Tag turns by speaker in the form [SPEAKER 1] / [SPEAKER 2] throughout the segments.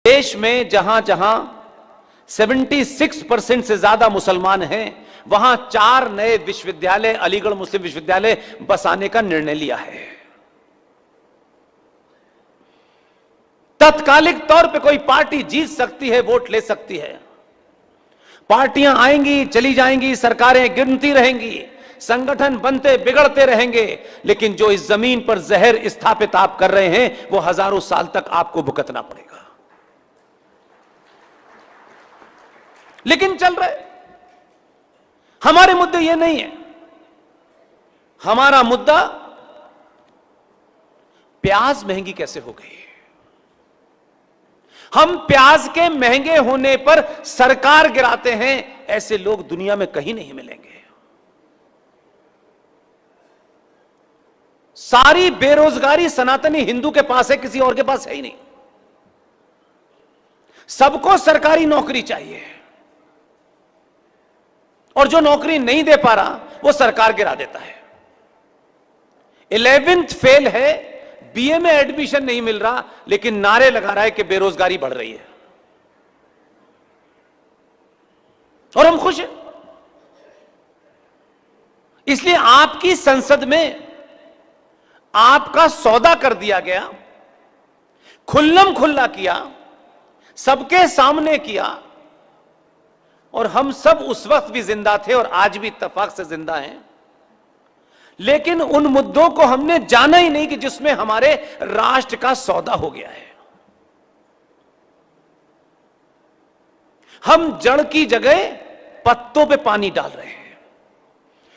[SPEAKER 1] देश में जहां जहां 76% से ज्यादा मुसलमान हैं, वहां 4 नए विश्वविद्यालय, अलीगढ़ मुस्लिम विश्वविद्यालय बसाने का निर्णय लिया है। तत्कालिक तौर पे कोई पार्टी जीत सकती है, वोट ले सकती है, पार्टियां आएंगी चली जाएंगी, सरकारें गिरती रहेंगी, संगठन बनते बिगड़ते रहेंगे, लेकिन जो इस जमीन पर जहर स्थापित आप कर रहे हैं वो हजारों साल तक आपको भुगतना पड़ेगा। लेकिन चल रहे, हमारे मुद्दे ये नहीं है। हमारा मुद्दा प्याज महंगी कैसे हो गई। हम प्याज के महंगे होने पर सरकार गिराते हैं, ऐसे लोग दुनिया में कहीं नहीं मिलेंगे। सारी बेरोजगारी सनातनी हिंदू के पास है, किसी और के पास है ही नहीं। सबको सरकारी नौकरी चाहिए और जो नौकरी नहीं दे पा रहा वो सरकार गिरा देता है। 11th फेल है, बीए में एडमिशन नहीं मिल रहा, लेकिन नारे लगा रहा है कि बेरोजगारी बढ़ रही है और हम खुश हैं। इसलिए आपकी संसद में आपका सौदा कर दिया गया, खुल्लम खुल्ला किया, सबके सामने किया, और हम सब उस वक्त भी जिंदा थे और आज भी इत्तेफाक से जिंदा हैं। लेकिन उन मुद्दों को हमने जाना ही नहीं कि जिसमें हमारे राष्ट्र का सौदा हो गया है। हम जड़ की जगह पत्तों पे पानी डाल रहे हैं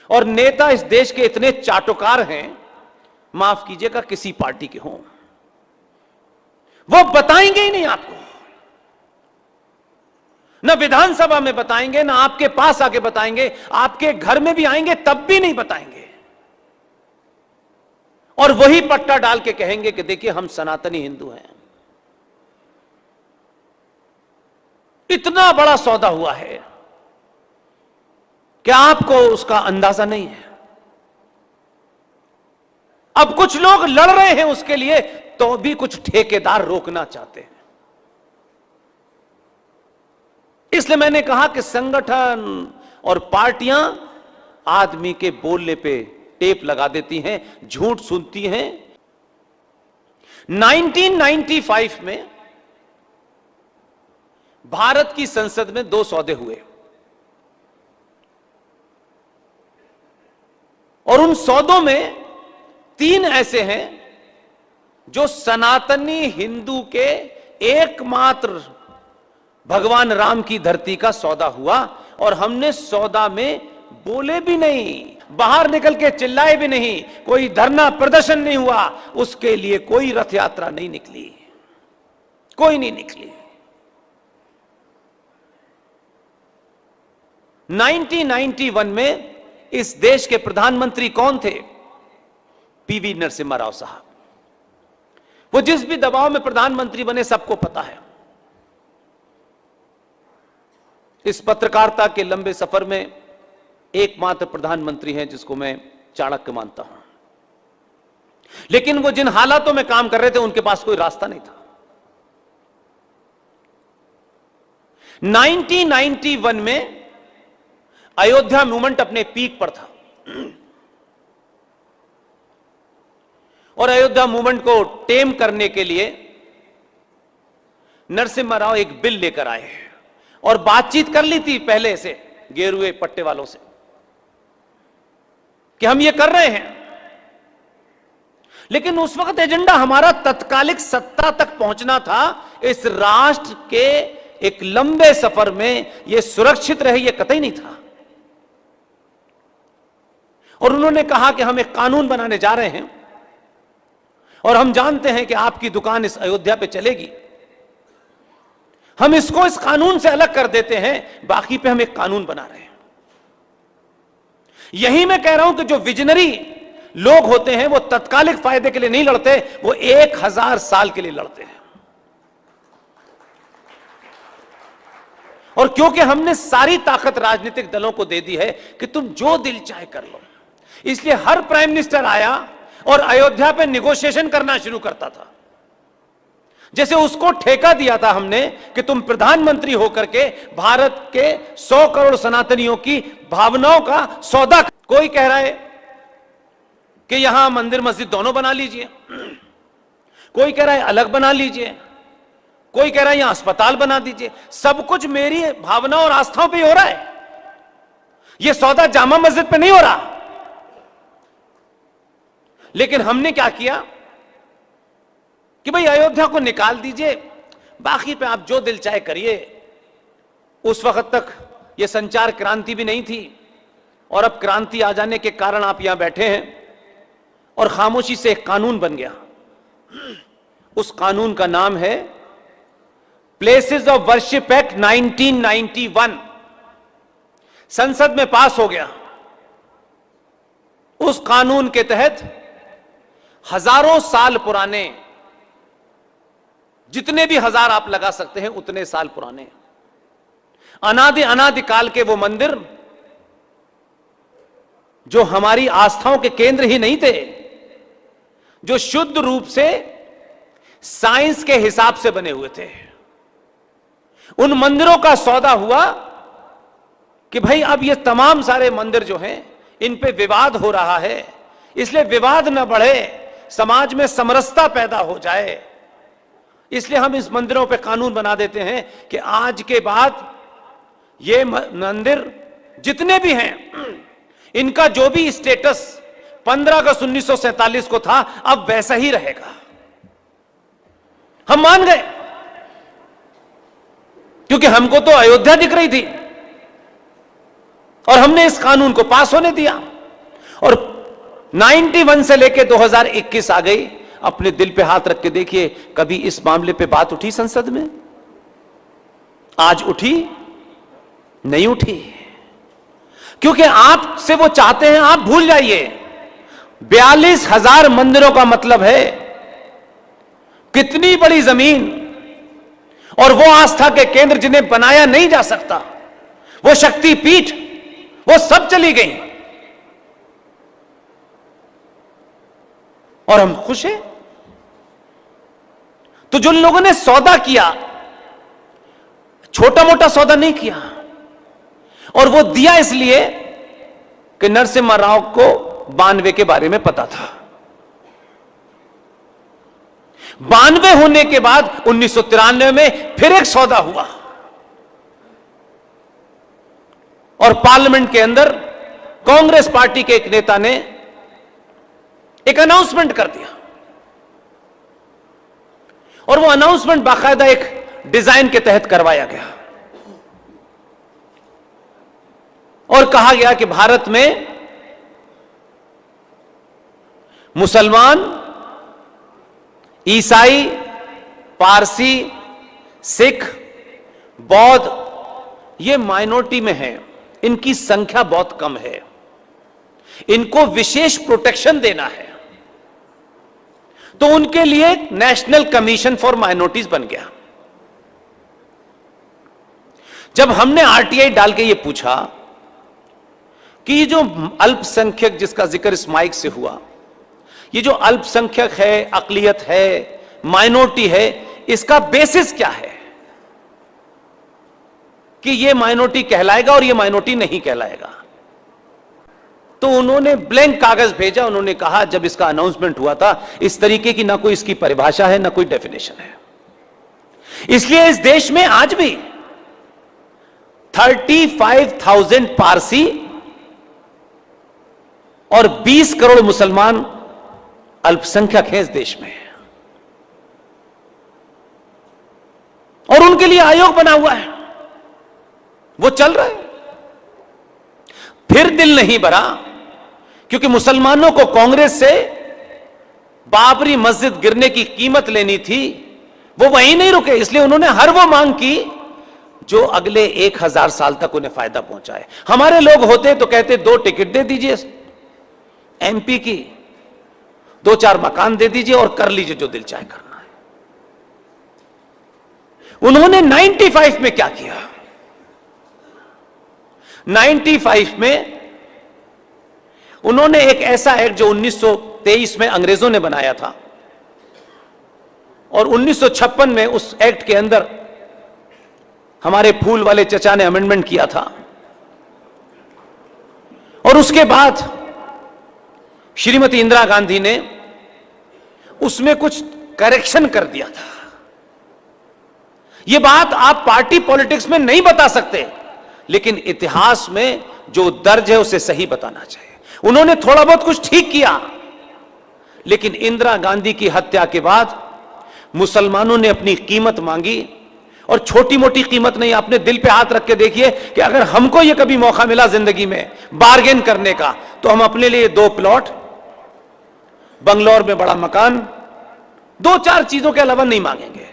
[SPEAKER 1] और नेता इस देश के इतने चाटुकार हैं, माफ कीजिएगा, किसी पार्टी के हों, वो बताएंगे ही नहीं आपको। ना विधानसभा में बताएंगे, ना आपके पास आके बताएंगे, आपके घर में भी आएंगे तब भी नहीं बताएंगे। और वही पट्टा डाल के कहेंगे कि देखिए हम सनातनी हिंदू हैं। इतना बड़ा सौदा हुआ है कि आपको उसका अंदाजा नहीं है। अब कुछ लोग लड़ रहे हैं उसके लिए, तो भी कुछ ठेकेदार रोकना चाहते हैं। इसलिए मैंने कहा कि संगठन और पार्टियां आदमी के बोलने पे टेप लगा देती हैं, झूठ सुनती हैं। 1995 में भारत की संसद में 2 सौदे हुए और उन सौदों में 3 ऐसे हैं जो सनातनी हिंदू के एकमात्र भगवान राम की धरती का सौदा हुआ, और हमने सौदा में बोले भी नहीं, बाहर निकल के चिल्लाए भी नहीं, कोई धरना प्रदर्शन नहीं हुआ, उसके लिए कोई रथ यात्रा नहीं निकली, कोई नहीं निकली। 1991 में इस देश के प्रधानमंत्री कौन थे? पीवी नरसिम्हा राव साहब। वो जिस भी दबाव में प्रधानमंत्री बने सबको पता है। इस पत्रकारिता के लंबे सफर में एकमात्र प्रधानमंत्री हैं जिसको मैं चाणक्य मानता हूं, लेकिन वो जिन हालातों में काम कर रहे थे उनके पास कोई रास्ता नहीं था। 1991 में अयोध्या मूवमेंट अपने पीक पर था और अयोध्या मूवमेंट को टेम करने के लिए नरसिम्हा राव एक बिल लेकर आए और बातचीत कर ली थी पहले से गेरुए पट्टे वालों से कि हम ये कर रहे हैं। लेकिन उस वक्त एजेंडा हमारा तत्कालिक सत्ता तक पहुंचना था। इस राष्ट्र के एक लंबे सफर में यह सुरक्षित रहे, यह कतई नहीं था। और उन्होंने कहा कि हम एक कानून बनाने जा रहे हैं और हम जानते हैं कि आपकी दुकान इस अयोध्या पे चलेगी, हम इसको इस कानून से अलग कर देते हैं, बाकी पे हम एक कानून बना रहे हैं। यही मैं कह रहा हूं कि जो विजनरी लोग होते हैं वो तत्कालिक फायदे के लिए नहीं लड़ते, वो 1000 साल के लिए लड़ते हैं। और क्योंकि हमने सारी ताकत राजनीतिक दलों को दे दी है कि तुम जो दिल चाहे कर लो, इसलिए हर प्राइम मिनिस्टर आया और अयोध्या पे निगोशिएशन करना शुरू करता था। जैसे उसको ठेका दिया था हमने कि तुम प्रधानमंत्री होकर के भारत के 100 करोड़ सनातनियों की भावनाओं का सौदा। कोई कह रहा है कि यहां मंदिर मस्जिद दोनों बना लीजिए, कोई कह रहा है अलग बना लीजिए, कोई कह रहा है यहां अस्पताल बना दीजिए। सब कुछ मेरी भावना और आस्थाओं पे ही हो रहा है। यह सौदा जामा मस्जिद पे नहीं हो रहा। लेकिन हमने क्या किया कि भाई अयोध्या को निकाल दीजिए, बाकी पे आप जो दिल चाहे करिए। उस वक्त तक यह संचार क्रांति भी नहीं थी, और अब क्रांति आ जाने के कारण आप यहां बैठे हैं और खामोशी से एक कानून बन गया। उस कानून का नाम है प्लेसेस ऑफ वर्शिप एक्ट 1991। संसद में पास हो गया। उस कानून के तहत हजारों साल पुराने, जितने भी हजार आप लगा सकते हैं उतने साल पुराने, अनादिकाल के वो मंदिर जो हमारी आस्थाओं के केंद्र ही नहीं थे, जो शुद्ध रूप से साइंस के हिसाब से बने हुए थे, उन मंदिरों का सौदा हुआ कि भाई अब ये तमाम सारे मंदिर जो हैं इन पे विवाद हो रहा है, इसलिए विवाद न बढ़े, समाज में समरसता पैदा हो जाए, इसलिए हम इस मंदिरों पे कानून बना देते हैं कि आज के बाद ये मंदिर जितने भी हैं इनका जो भी स्टेटस 15 अगस्त 1947 को था अब वैसा ही रहेगा। हम मान गए, क्योंकि हमको तो अयोध्या दिख रही थी और हमने इस कानून को पास होने दिया। और 91 से लेकर 2021 आ गई। अपने दिल पे हाथ रख के देखिए, कभी इस मामले पे बात उठी संसद में? आज उठी? नहीं उठी, क्योंकि आपसे वो चाहते हैं आप भूल जाइए। 42,000 मंदिरों का मतलब है कितनी बड़ी जमीन, और वो आस्था के केंद्र जिन्हें बनाया नहीं जा सकता, वो शक्ति पीठ, वो सब चली गई। और हम खुश हैं। तो जो लोगों ने सौदा किया, छोटा मोटा सौदा नहीं किया, और वो दिया इसलिए कि नरसिम्हा राव को 92 के बारे में पता था। 92 होने के बाद 1993 में फिर एक सौदा हुआ, और पार्लियामेंट के अंदर कांग्रेस पार्टी के एक नेता ने एक अनाउंसमेंट कर दिया, और वो अनाउंसमेंट बाकायदा एक डिजाइन के तहत करवाया गया, और कहा गया कि भारत में मुसलमान, ईसाई, पारसी, सिख, बौद्ध ये माइनॉरिटी में हैं, इनकी संख्या बहुत कम है, इनको विशेष प्रोटेक्शन देना है। तो उनके लिए नेशनल कमीशन फॉर माइनॉरिटीज बन गया। जब हमने आरटीआई डाल के ये पूछा कि ये जो अल्पसंख्यक जिसका जिक्र इस माइक से हुआ, ये जो अल्पसंख्यक है, अकलियत है, माइनॉरिटी है, इसका बेसिस क्या है कि ये माइनॉरिटी कहलाएगा और ये माइनॉरिटी नहीं कहलाएगा? तो उन्होंने ब्लैंक कागज भेजा। उन्होंने कहा, जब इसका अनाउंसमेंट हुआ था, इस तरीके की ना कोई इसकी परिभाषा है, ना कोई डेफिनेशन है। इसलिए इस देश में आज भी 35,000 पारसी और 20 करोड़ मुसलमान अल्पसंख्यक हैं इस देश में, और उनके लिए आयोग बना हुआ है, वो चल रहा है। फिर दिल नहीं भरा, क्योंकि मुसलमानों को कांग्रेस से बाबरी मस्जिद गिरने की कीमत लेनी थी, वो वहीं नहीं रुके। इसलिए उन्होंने हर वो मांग की जो अगले 1000 साल तक उन्हें फायदा पहुंचाए। हमारे लोग होते तो कहते 2 टिकट दे दीजिए एमपी की, 2-4 मकान दे दीजिए और कर लीजिए जो दिल चाहे करना है। उन्होंने 95 में क्या किया? 95 में उन्होंने एक ऐसा एक्ट जो 1923 में अंग्रेजों ने बनाया था, और 1956 में उस एक्ट के अंदर हमारे फूल वाले चचा ने अमेंडमेंट किया था, और उसके बाद श्रीमती इंदिरा गांधी ने उसमें कुछ करेक्शन कर दिया था। यह बात आप पार्टी पॉलिटिक्स में नहीं बता सकते, लेकिन इतिहास में जो दर्ज है उसे सही बताना चाहिए। उन्होंने थोड़ा बहुत कुछ ठीक किया, लेकिन इंदिरा गांधी की हत्या के बाद मुसलमानों ने अपनी कीमत मांगी, और छोटी मोटी कीमत नहीं। अपने दिल पे हाथ रख के देखिए कि अगर हमको यह कभी मौका मिला जिंदगी में बार्गेन करने का, तो हम अपने लिए 2 प्लॉट, बंगलौर में बड़ा मकान, 2-4 चीजों के अलावा नहीं मांगेंगे।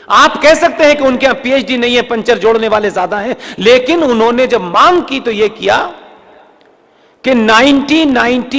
[SPEAKER 1] आप कह सकते हैं कि उनके यहां पीएचडी नहीं है, पंचर जोड़ने वाले ज्यादा हैं, लेकिन उन्होंने जब मांग की तो यह किया कि 1990